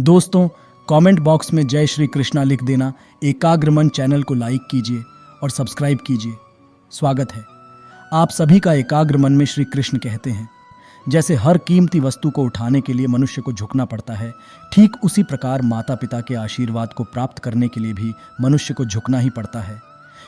दोस्तों, comment box में जय श्री कृष्णा लिख देना। एकाग्र मन चैनल को लाइक कीजिए और सब्सक्राइब कीजिए। स्वागत है। आप सभी का एकाग्र मन में श्री कृष्ण कहते हैं। जैसे हर कीमती वस्तु को उठाने के लिए मनुष्य को झुकना पड़ता है, ठीक उसी प्रकार माता पिता के आशीर्वाद को प्राप्त करने के लिए भी मनुष्य को झुकना ही पड़ता है,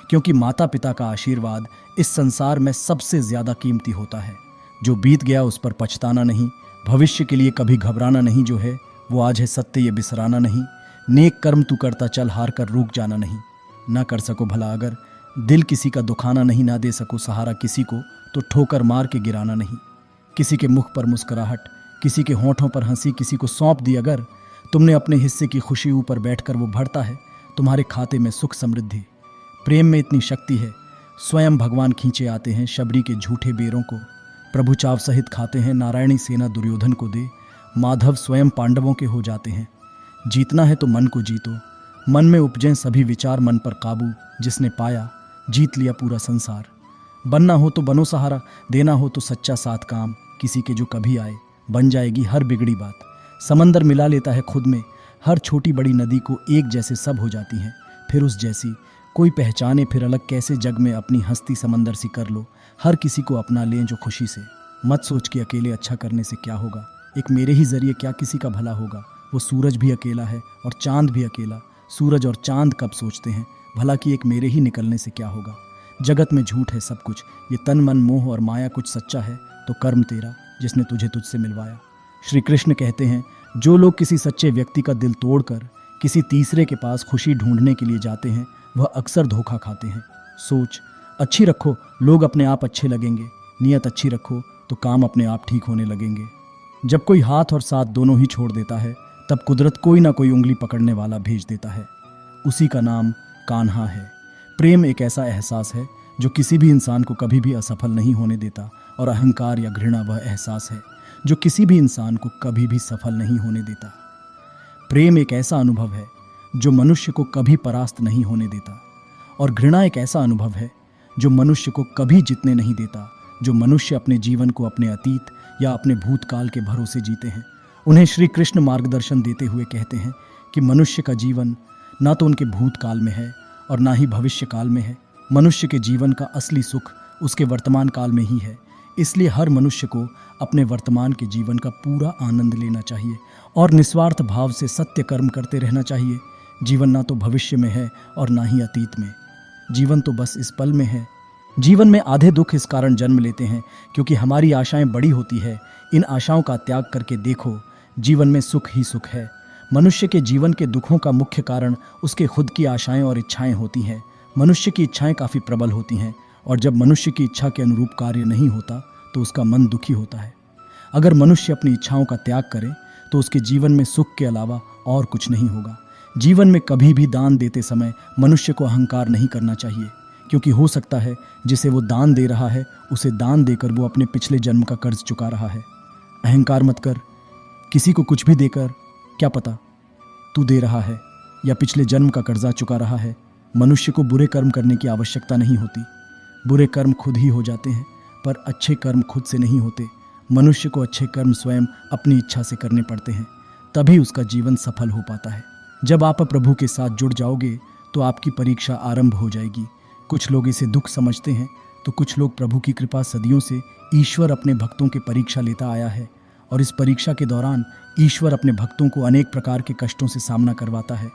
क्योंकि माता पिता का आशीर्वाद इस संसार में सबसे ज्यादा कीमती होता है। जो बीत गया उस पर पछताना नहीं, भविष्य के लिए कभी घबराना नहीं, जो है वो आज है सत्य ये बिसराना नहीं। नेक कर्म तू करता चल, हार कर रुक जाना नहीं। ना कर सको भला अगर दिल किसी का दुखाना नहीं, ना दे सको सहारा किसी को तो ठोकर मार के गिराना नहीं। किसी के मुख पर मुस्कुराहट, किसी के होंठों पर हंसी किसी को सौंप दी अगर, तुमने अपने हिस्से की खुशी ऊपर बैठकर वो भरता है तुम्हारे खाते में सुख समृद्धि। प्रेम में इतनी शक्ति है, स्वयं भगवान खींचे आते हैं शबरी के झूठे बेरों को। प्रभु चाव सहित खाते हैं, नारायणी सेना दुर्योधन को दे। माधव स्वयं पांडवों के हो जाते हैं। जीतना है तो मन को जीतो, मन में उपजें सभी विचार, मन पर काबू जिसने पाया जीत लिया पूरा संसार। बनना हो तो बनो सहारा, देना हो तो सच्चा साथ काम, किसी के जो कभी आए बन जाएगी हर बिगड़ी बात। समंदर मिला लेता है खुद में, हर छोटी बड़ी नदी को एक जैसे सब हो जाती हैं फिर उस जैसी। कोई पहचाने फिर अलग कैसे जग में, अपनी हस्ती समंदर सी कर लो, हर किसी को अपना लें जो खुशी से। मत सोच के अकेले अच्छा करने से क्या होगा, एक मेरे ही जरिए क्या किसी का भला होगा। वो सूरज भी अकेला है और चांद भी अकेला, सूरज और चांद कब सोचते हैं भला कि एक मेरे ही निकलने से क्या होगा। जगत में झूठ है सब कुछ, ये तन मन मोह और माया कुछ सच्चा है तो कर्म तेरा जिसने तुझे तुझसे मिलवाया। श्री कृष्ण कहते हैं, जो लोग किसी सच्चे व्यक्ति का दिल तोड़कर किसी तीसरे के पास खुशी ढूंढने के लिए जाते हैं वह अक्सर धोखा खाते हैं। सोच अच्छी रखो, लोग अपने आप अच्छे लगेंगे। नियत अच्छी रखो तो काम अपने आप ठीक होने लगेंगे। जब कोई हाथ और साथ दोनों ही छोड़ देता है तब कुदरत कोई ना कोई उंगली पकड़ने वाला भेज देता है। उसी का नाम कान्हा है। प्रेम एक ऐसा एहसास है जो किसी भी इंसान को कभी भी असफल नहीं होने देता, और अहंकार या घृणा वह एहसास है जो किसी भी इंसान को कभी भी सफल नहीं होने देता। प्रेम एक ऐसा अनुभव है जो मनुष्य को कभी परास्त नहीं होने देता, और घृणा एक ऐसा अनुभव है जो मनुष्य को कभी जीतने नहीं देता। जो मनुष्य अपने जीवन को अपने अतीत या अपने भूतकाल के भरोसे जीते हैं, उन्हें श्री कृष्ण मार्गदर्शन देते हुए कहते हैं कि मनुष्य का जीवन ना तो उनके भूतकाल में है और ना ही भविष्य काल में है। मनुष्य के जीवन का असली सुख उसके वर्तमान काल में ही है। इसलिए हर मनुष्य को अपने वर्तमान के जीवन का पूरा आनंद लेना चाहिए और निस्वार्थ भाव से सत्य कर्म करते रहना चाहिए। जीवन ना तो भविष्य में है और ना ही अतीत में, जीवन तो बस इस पल में है। जीवन में आधे दुख इस कारण जन्म लेते हैं क्योंकि हमारी आशाएं बड़ी होती है। इन आशाओं का त्याग करके देखो, जीवन में सुख ही सुख है। मनुष्य के जीवन के दुखों का मुख्य कारण उसके खुद की आशाएं और इच्छाएं होती हैं। मनुष्य की इच्छाएं काफ़ी प्रबल होती हैं, और जब मनुष्य की इच्छा के अनुरूप कार्य नहीं होता तो उसका मन दुखी होता है। अगर मनुष्य अपनी इच्छाओं का त्याग करे तो उसके जीवन में सुख के अलावा और कुछ नहीं होगा। जीवन में कभी भी दान देते समय मनुष्य को अहंकार नहीं करना चाहिए, क्योंकि हो सकता है जिसे वो दान दे रहा है उसे दान देकर वो अपने पिछले जन्म का कर्ज चुका रहा है। अहंकार मत कर, किसी को कुछ भी देकर क्या पता तू दे रहा है या पिछले जन्म का कर्जा चुका रहा है। मनुष्य को बुरे कर्म करने की आवश्यकता नहीं होती। बुरे कर्म खुद ही हो जाते हैं, पर अच्छे कर्म खुद से नहीं होते। मनुष्य को अच्छे कर्म स्वयं अपनी इच्छा से करने पड़ते हैं, तभी उसका जीवन सफल हो पाता है। जब आप प्रभु के साथ जुड़ जाओगे तो आपकी परीक्षा आरंभ हो जाएगी। कुछ लोग इसे दुख समझते हैं तो कुछ लोग प्रभु की कृपा सदियों से ईश्वर अपने भक्तों की परीक्षा लेता आया है, और इस परीक्षा के दौरान ईश्वर अपने भक्तों को अनेक प्रकार के कष्टों से सामना करवाता है।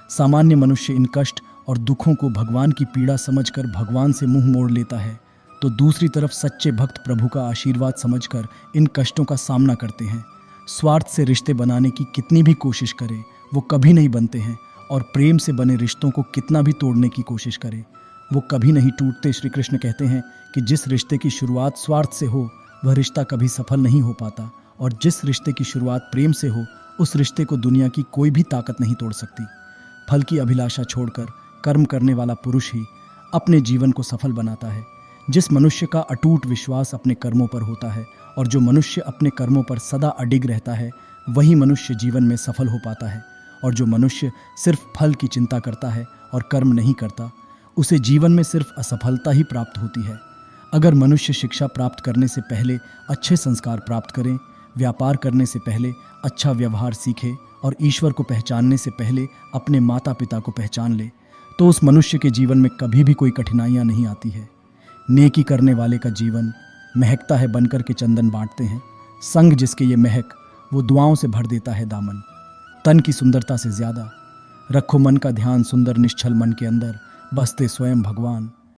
सामान्य मनुष्य इन कष्ट और दुखों को भगवान की पीड़ा समझकर भगवान से मुंह मोड़ लेता है, तो दूसरी तरफ सच्चे भक्त प्रभु का आशीर्वाद समझकर इन कष्टों का सामना करते हैं। स्वार्थ से रिश्ते बनाने की कितनी भी कोशिश करे वो कभी नहीं बनते हैं, और प्रेम से बने रिश्तों को कितना भी तोड़ने की कोशिश करे वो कभी नहीं टूटते। श्री कृष्ण कहते हैं कि जिस रिश्ते की शुरुआत स्वार्थ से हो वह रिश्ता कभी सफल नहीं हो पाता, और जिस रिश्ते की शुरुआत प्रेम से हो उस रिश्ते को दुनिया की कोई भी ताकत नहीं तोड़ सकती। फल की अभिलाषा छोड़कर कर्म करने वाला पुरुष ही अपने जीवन को सफल बनाता है। जिस मनुष्य का अटूट विश्वास अपने कर्मों पर होता है और जो मनुष्य अपने कर्मों पर सदा अडिग रहता है, वही मनुष्य जीवन में सफल हो पाता है। और जो मनुष्य सिर्फ फल की चिंता करता है और कर्म नहीं करता, उसे जीवन में सिर्फ असफलता ही प्राप्त होती है। अगर मनुष्य शिक्षा प्राप्त करने से पहले अच्छे संस्कार प्राप्त करें, व्यापार करने से पहले अच्छा व्यवहार सीखे और ईश्वर को पहचानने से पहले अपने माता पिता को पहचान ले, तो उस मनुष्य के जीवन में कभी भी कोई कठिनाइयाँ नहीं आती है। नेकी करने वाले का जीवन महकता है बनकर के चंदन बांटते हैं। संग जिसके ये महक, वो दुआओं से भर देता है दामन। तन की सुंदरता से ज्यादा रखो मन का ध्यान, सुंदर निश्चल मन के अंदर बसते स्वयं भगवान।